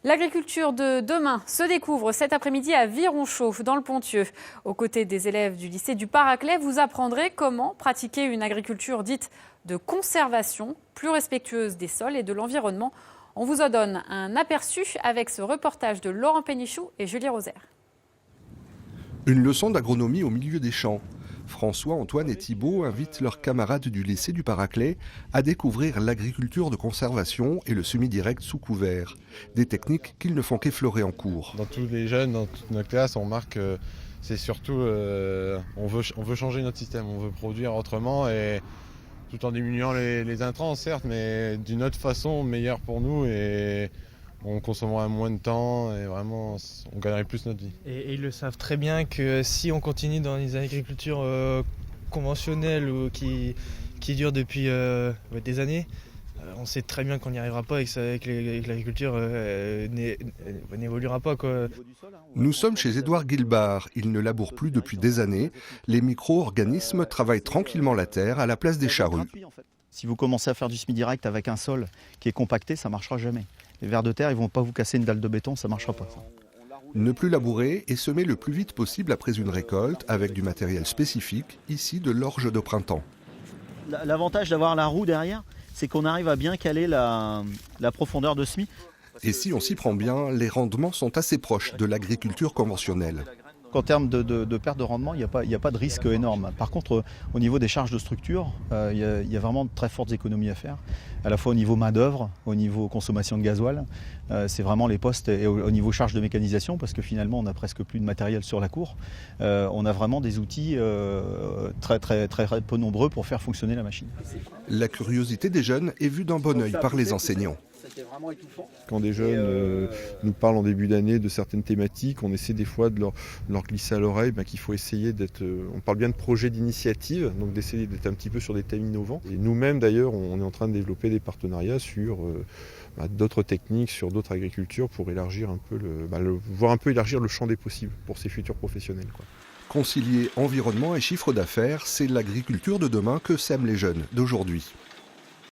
L'agriculture de demain se découvre cet après-midi à Vironchaux, dans le Ponthieu. Aux côtés des élèves du lycée du Paraclet, vous apprendrez comment pratiquer une agriculture dite de conservation, plus respectueuse des sols et de l'environnement. On vous en donne un aperçu avec ce reportage de Laurent Pénichou et Julie Rosaire. Une leçon d'agronomie au milieu des champs. François, Antoine et Thibault invitent leurs camarades du lycée du Paraclet à découvrir l'agriculture de conservation et le semi-direct sous couvert. Des techniques qu'ils ne font qu'effleurer en cours. Dans tous les jeunes, dans toute notre classe, on remarque que c'est surtout on veut changer notre système, on veut produire autrement et tout en diminuant les intrants certes, mais d'une autre façon meilleure pour nous et on consommerait moins de temps et vraiment on gagnerait plus notre vie. Et ils le savent très bien que si on continue dans les agricultures conventionnelles ou qui durent depuis des années, on sait très bien qu'on n'y arrivera pas et que l'agriculture n'évoluera pas, quoi. Nous sommes chez Édouard Guilbard. Il ne laboure plus depuis des années. Les micro-organismes travaillent tranquillement la terre à la place des charrues. Si vous commencez à faire du semi-direct avec un sol qui est compacté, ça ne marchera jamais. Les vers de terre, ils ne vont pas vous casser une dalle de béton, ça ne marchera pas. Ça. Ne plus labourer et semer le plus vite possible après une récolte avec du matériel spécifique, ici de l'orge de printemps. L'avantage d'avoir la roue derrière, c'est qu'on arrive à bien caler la profondeur de semis. Et si on s'y prend bien, les rendements sont assez proches de l'agriculture conventionnelle. En termes de perte de rendement, il n'y a pas de risque énorme. Par contre, au niveau des charges de structure, il y a vraiment de très fortes économies à faire, à la fois au niveau main-d'œuvre, au niveau consommation de gasoil. C'est vraiment les postes et au niveau charge de mécanisation, parce que finalement, on n'a presque plus de matériel sur la cour. On a vraiment des outils très peu nombreux pour faire fonctionner la machine. La curiosité des jeunes est vue d'un bon œil par les enseignants. Quand des jeunes nous parlent en début d'année de certaines thématiques, on essaie des fois de leur glisser à l'oreille qu'il faut essayer d'être... on parle bien de projets d'initiative, donc d'essayer d'être un petit peu sur des thèmes innovants. Et nous-mêmes d'ailleurs, on est en train de développer des partenariats sur d'autres techniques, sur d'autres agricultures pour élargir un peu voir un peu élargir le champ des possibles pour ces futurs professionnels, quoi. Concilier environnement et chiffre d'affaires, c'est l'agriculture de demain que sèment les jeunes d'aujourd'hui.